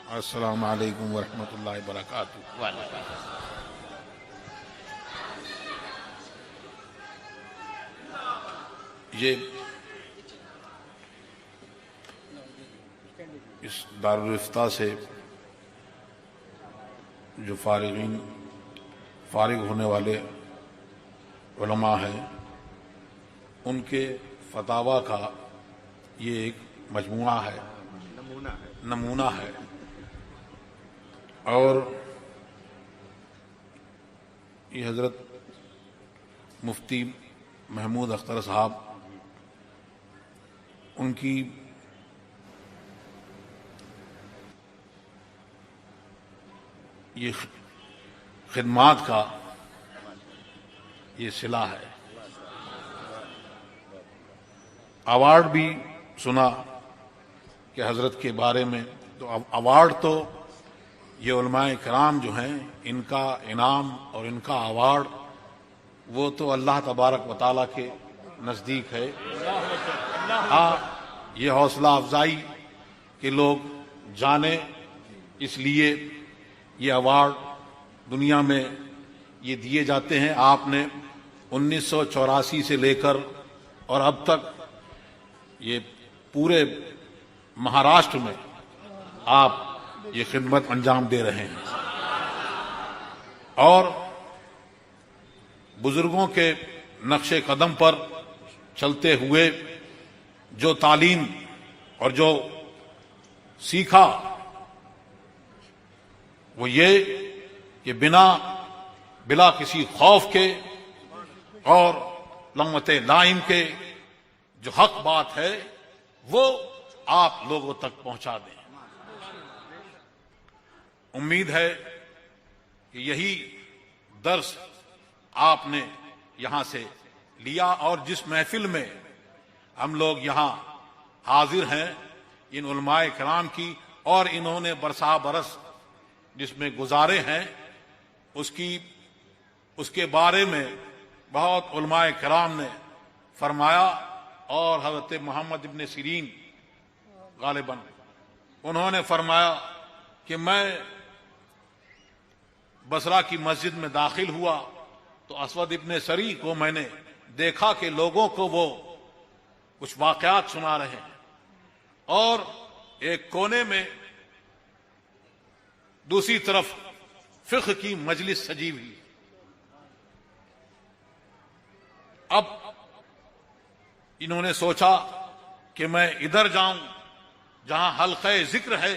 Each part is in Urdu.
السلام علیکم ورحمۃ اللہ وبرکاتہ۔ یہ اس دارالفتہ سے جو فارغ ہونے والے علماء ہیں، ان کے فتاویٰ کا یہ ایک مجموعہ ہے، نمونہ ہے۔ اور یہ حضرت مفتی محمود اختر صاحب، ان کی یہ خدمات کا یہ صلہ ہے۔ ایوارڈ بھی سنا کہ حضرت کے بارے میں، تو ایوارڈ تو یہ علماء کرام جو ہیں، ان کا انعام اور ان کا ایوارڈ وہ تو اللہ تبارک و تعالیٰ کے نزدیک ہے۔ ہاں، یہ حوصلہ افزائی کہ لوگ جانیں، اس لیے یہ ایوارڈ دنیا میں یہ دیے جاتے ہیں۔ آپ نے 1984 سے لے کر اور اب تک یہ پورے مہاراشٹر میں آپ یہ خدمت انجام دے رہے ہیں، اور بزرگوں کے نقش قدم پر چلتے ہوئے جو تعلیم اور جو سیکھا وہ یہ کہ بلا کسی خوف کے اور لومۃ لائم کے جو حق بات ہے وہ آپ لوگوں تک پہنچا دیں۔ امید ہے کہ یہی درس آپ نے یہاں سے لیا، اور جس محفل میں ہم لوگ یہاں حاضر ہیں، ان علماء کرام کی، اور انہوں نے برسا برس جس میں گزارے ہیں، اس کے بارے میں بہت علماء کرام نے فرمایا، اور حضرت محمد ابن سیرین غالباً انہوں نے فرمایا کہ میں بصرہ کی مسجد میں داخل ہوا تو اسود ابن سری کو میں نے دیکھا کہ لوگوں کو وہ کچھ واقعات سنا رہے ہیں، اور ایک کونے میں دوسری طرف فقہ کی مجلس سجی ہوئی۔ اب انہوں نے سوچا کہ میں ادھر جاؤں جہاں حلقہ ذکر ہے،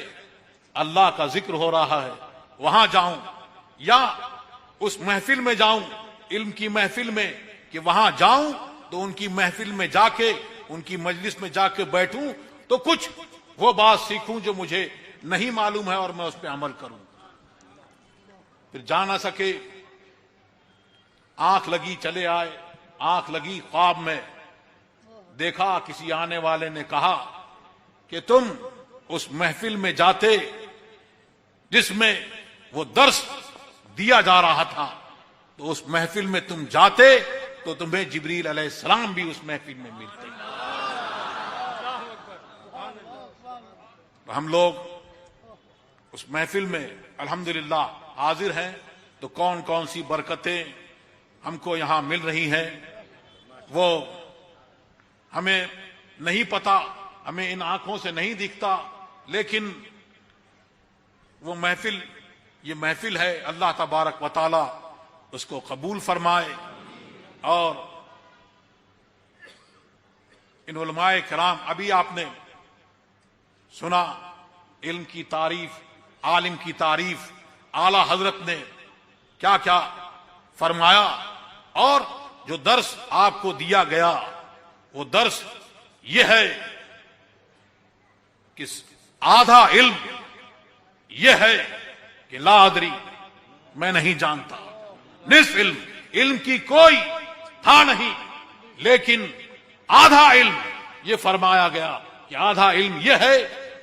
اللہ کا ذکر ہو رہا ہے، وہاں جاؤں، یا اس محفل میں جاؤں، علم کی محفل میں، کہ وہاں جاؤں تو ان کی محفل میں جا کے، ان کی مجلس میں جا کے بیٹھوں تو کچھ وہ بات سیکھوں جو مجھے نہیں معلوم ہے اور میں اس پہ عمل کروں۔ پھر جا نہ سکے، آنکھ لگی چلے آئے، آنکھ لگی خواب میں دیکھا، کسی آنے والے نے کہا کہ تم اس محفل میں جاتے جس میں وہ درس دیا جا رہا تھا، تو اس محفل میں تم جاتے تو تمہیں جبریل علیہ السلام بھی اس محفل میں ملتے۔ ہم لوگ اس محفل میں الحمدللہ حاضر ہیں، تو کون کون سی برکتیں ہم کو یہاں مل رہی ہیں وہ ہمیں نہیں پتا، ہمیں ان آنکھوں سے نہیں دکھتا، لیکن وہ محفل، یہ محفل ہے، اللہ تبارک و تعالی اس کو قبول فرمائے۔ اور ان علماء کرام، ابھی آپ نے سنا علم کی تعریف، عالم کی تعریف، اعلی حضرت نے کیا کیا فرمایا، اور جو درس آپ کو دیا گیا وہ درس یہ ہے کہ آدھا علم یہ ہے کہ لا ادری، میں نہیں جانتا، نصف علم کی کوئی تھا نہیں، لیکن آدھا علم یہ فرمایا گیا کہ آدھا علم یہ ہے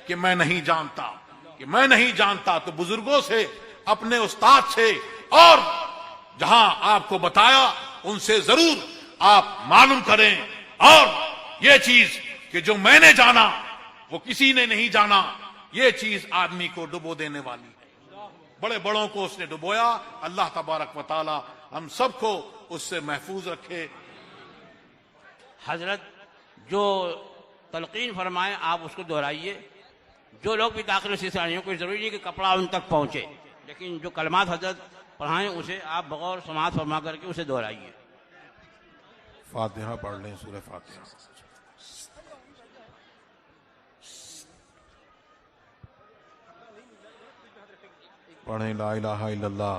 کہ میں نہیں جانتا، کہ میں نہیں جانتا۔ تو بزرگوں سے، اپنے استاد سے، اور جہاں آپ کو بتایا ان سے ضرور آپ معلوم کریں، اور یہ چیز کہ جو میں نے جانا وہ کسی نے نہیں جانا، یہ چیز آدمی کو ڈبو دینے والی ہے. بڑے بڑوں کو اس نے ڈبویا. اللہ تبارک و تعالی ہم سب کو اس سے محفوظ رکھے. حضرت جو تلقین فرمائیں آپ اس کو دہرائیے. جو لوگ بھی داخل سے آئے ہیں کوئی ضروری نہیں کہ کپڑا ان تک پہنچے، لیکن جو کلمات حضرت پڑھائیں اسے آپ بغور سماعت فرما کر کے اسے دہرائیے. فاتحہ پڑھ لیں، سورہ فاتحہ. پڑھیں لا الہ الا اللہ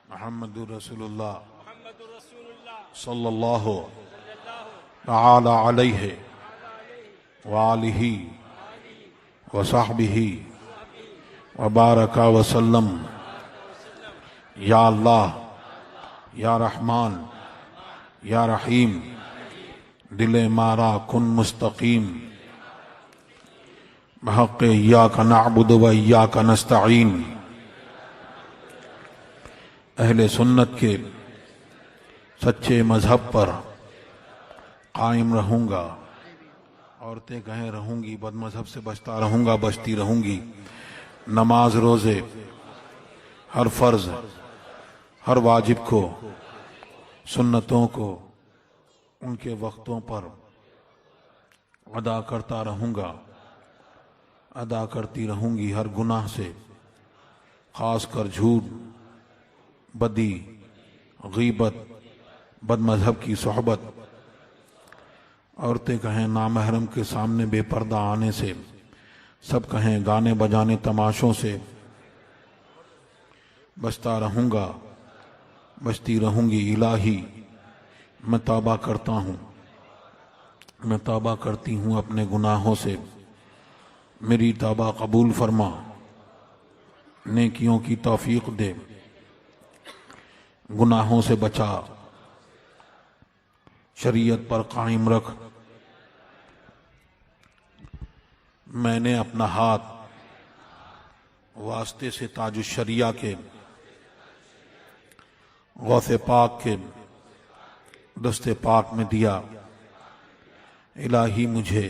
محمد رسول اللہ صلی اللہ تعالی علیہ وآلہ وصحبہ وبارک وسلم. یا اللہ، یا رحمان، یا رحیم، دل مارا کن مستقیم، بحق ایاک نعبد و ایاک نستعین. اہل سنت کے سچے مذہب پر قائم رہوں گا. عورتیں کہیں رہوں گی، بد مذہب سے بچتا رہوں گا، بچتی رہوں گی. نماز، روزے، ہر فرض، ہر واجب کو، سنتوں کو ان کے وقتوں پر ادا کرتا رہوں گا، ادا کرتی رہوں گی. ہر گناہ سے، خاص کر جھوٹ، بدی، غیبت، بد مذہب کی صحبت. عورتیں کہیں نامحرم کے سامنے بے پردہ آنے سے، سب کہیں گانے بجانے تماشوں سے بچتا رہوں گا، بچتی رہوں گی. الہی میں توبہ کرتا ہوں، میں توبہ کرتی ہوں اپنے گناہوں سے. میری توبہ قبول فرما، نیکیوں کی توفیق دے، گناہوں سے بچا، شریعت پر قائم رکھ. میں نے اپنا ہاتھ واسطے سے تاج الشریعہ کے غوث پاک کے دست پاک میں دیا. الہی مجھے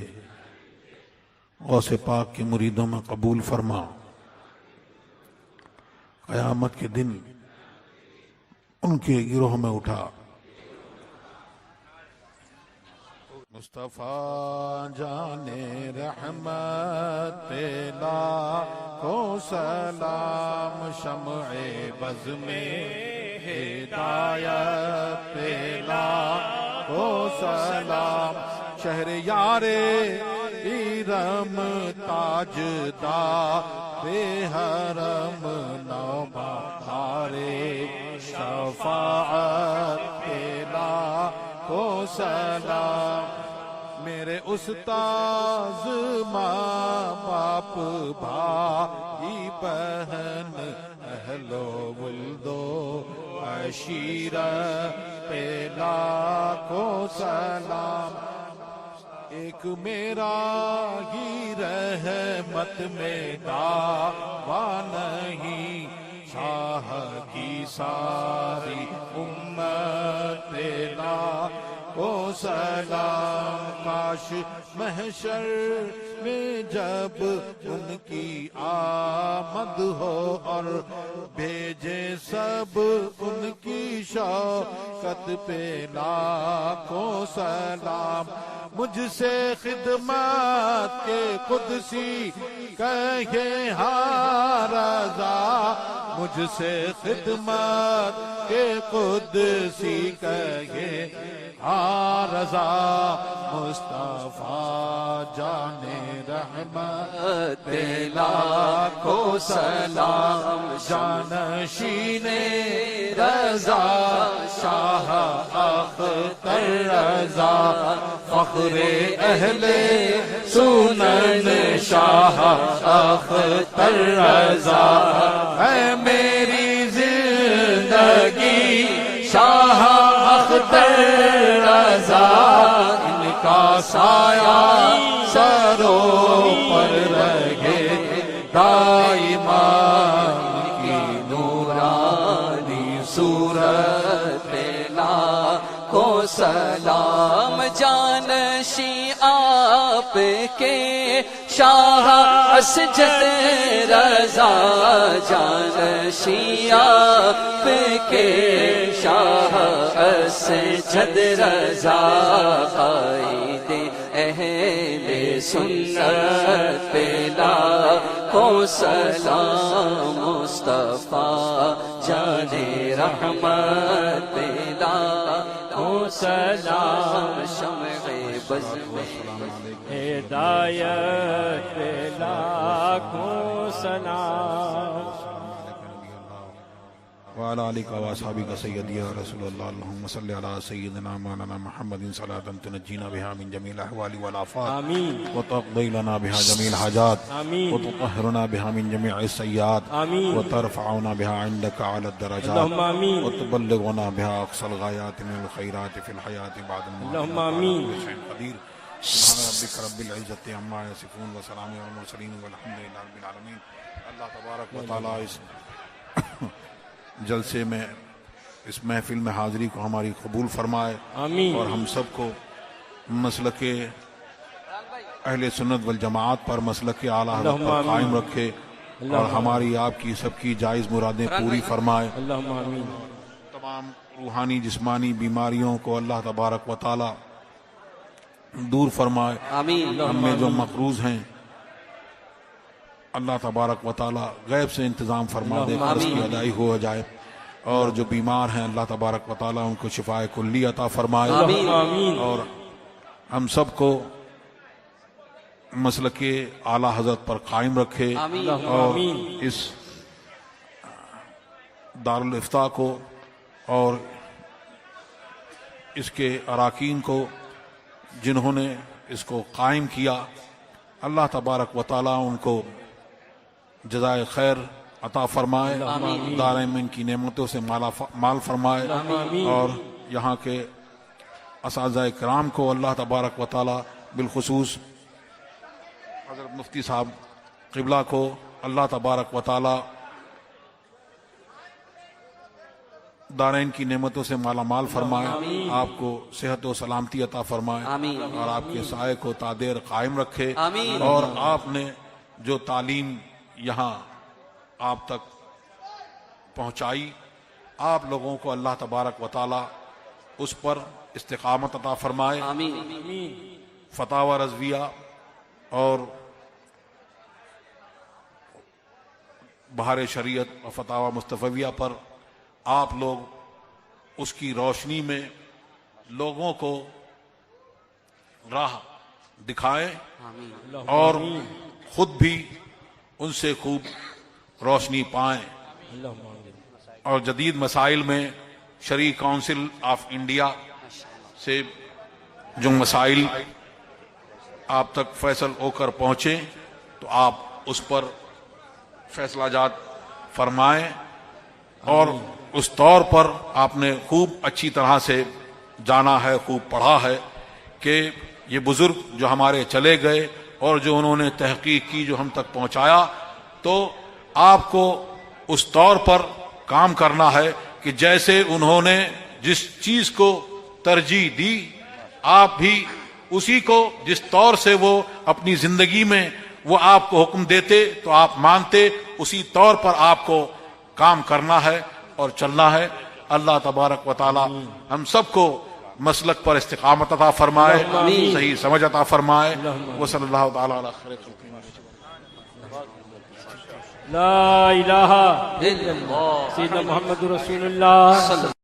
غوث پاک کے مریدوں میں قبول فرما. قیامت کے دن ان کے گروہ میں اٹھا. مصطفیٰ جان رحمت لاکھوں سلام، شمع بز میں ہدایت لاکھوں سلام. شہر یار ایرم تاجدار حرم نوبہار شفاعت لاکھوں سلام. میرے استاذ، ماں باپ، بھائی بہن، اہل و ولد و عشیرت لاکھوں سلام. ایک میرا ہی رحمت میں دعویٰ نہیں، شاہ کی ساری امت لاکھوں سلام. کاش محشر میں جب ان کی آمد ہو اور بھیجے سب ان کی شوکت پہ لاکھوں سلام. مجھ سے خدمت کے قدسی کہے ہاں رضا، مجھ سے خدمت کے قدسی کہے ہاں رضا. مصطفیٰ جان رحمت لاکھوں سلام. جانشین رضا شاہ اختر رضا، فخر اہل سنن شاہ اختر رضا. اے میری زندگی شاہ اختر رضا، ان کا سایہ سروں پر رہے دائما، ان کی نورانی صورت لاکھوں سلام. جانشیں آپ کے شاہ اسجد رضا جانشین آپ کے شاہ اسجد رضا قائد اہل سنت پہ لاکھوں سلام مصطفیٰ جان رحمت پہ لاکھوں سلام شمع بز میں ہدایت پہ لاکھوں سلام وعلى آلك وأصحابك سيدي يا رسول الله اللهم صل على سيدنا مولانا محمد صلاة تنجينا بها من جميع الأحوال والآفات آمين وتقضي لنا بها جميع الحاجات آمين وتطهرنا بها من جميع السيئات آمين وترفعنا بها عندك على الدرجات اللهم آمين وتبلغنا بها أقصى الغايات من الخيرات في الحياة بعد الموت اللهم آمين قدير سبحان ربك رب العزة عما يصفون وسلام على المرسلين والحمد لله رب العالمين اللہ تبارک و تعالی اس جلسے میں اس محفل میں حاضری کو ہماری قبول فرمائے آمین اور ہم سب کو مسلک اہل سنت والجماعت پر مسلک اعلیٰ حضرت پر قائم رکھے اور ہماری آپ کی سب کی جائز مرادیں پوری فرمائے اللہم آمین تمام روحانی جسمانی بیماریوں کو اللہ تبارک و تعالی دور فرمائے آمین ہم میں جو مقروض ہیں اللہ تبارک و تعالی غیب سے انتظام فرما دے قرض کی ادائی ہو جائے اور جو بیمار ہیں اللہ تبارک و تعالی ان کو شفاء کلی عطا فرمائے آمین اور ہم سب کو مسلک اعلیٰ حضرت پر قائم رکھے اور اس دارالافتاء کو اور اس کے اراکین کو جنہوں نے اس کو قائم کیا اللہ تبارک و تعالی ان کو جزائے خیر عطا فرمائے دارین میں ان کی نعمتوں سے مال فرمائے اور یہاں کے اساتذہ کرام کو اللہ تبارک و تعالی بالخصوص حضرت مفتی صاحب قبلہ کو اللہ تبارک و تعالی دارین کی نعمتوں سے مالا مال فرمائے آپ کو صحت و سلامتی عطا فرمائے اور آپ کے سائے کو تادیر قائم رکھے اور آپ نے جو تعلیم یہاں آپ تک پہنچائی آپ لوگوں کو اللہ تبارک و تعالی اس پر استقامت عطا فرمائے فتاوی رضویہ اور بہار شریعت و فتاوی مصطفیہ پر آپ لوگ اس کی روشنی میں لوگوں کو راہ دکھائیں اور خود بھی ان سے خوب روشنی پائیں اور جدید مسائل میں شرعی کونسل آف انڈیا سے جو مسائل آپ تک فیصل ہو کر پہنچیں تو آپ اس پر فیصلہ جات فرمائیں اور اس طور پر آپ نے خوب اچھی طرح سے جانا ہے خوب پڑھا ہے کہ یہ بزرگ جو ہمارے چلے گئے اور جو انہوں نے تحقیق کی جو ہم تک پہنچایا تو آپ کو اس طور پر کام کرنا ہے کہ جیسے انہوں نے جس چیز کو ترجیح دی آپ بھی اسی کو جس طور سے وہ اپنی زندگی میں وہ آپ کو حکم دیتے تو آپ مانتے اسی طور پر آپ کو کام کرنا ہے اور چلنا ہے اللہ تبارک و تعالی ہم سب کو مسلک پر استقامت عطا فرمائے صحیح سمجھ عطا فرمائے وصلی اللہ تعالی علی خیر خلقہ لا الہ الا اللہ سیدنا محمد رسول اللہ